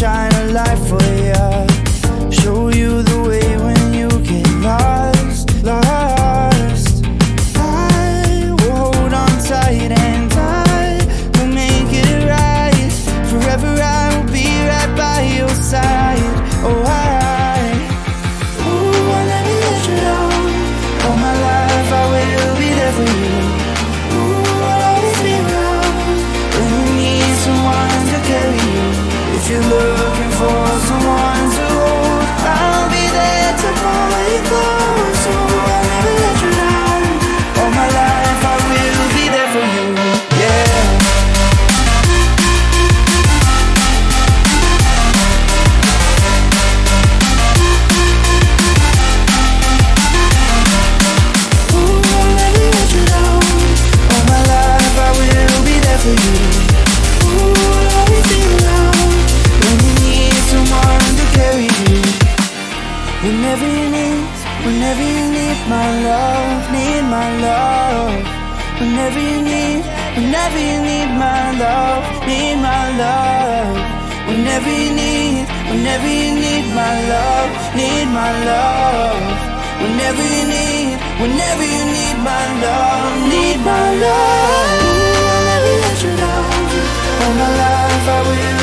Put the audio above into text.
shine a light for ya. Show you the way when you get lost, lost. I will hold on tight and I will make it right. Forever I will be right by your side. Oh, I'll never let you down. All my life I will be there for you. Ooh, I'll always be around when you need someone to carry you. If you're looking for someone to hold, I'll be there to pull you close. Oh, I'll never let you down. All my life I will be there for you. Yeah. For you. Ooh, I'll always be around when you need someone to carry you. Whenever you need my love, need my love. Whenever you need my love, need my love. Whenever you need my love, need my love. Whenever you need my love, need my love. Let you down. All my life I will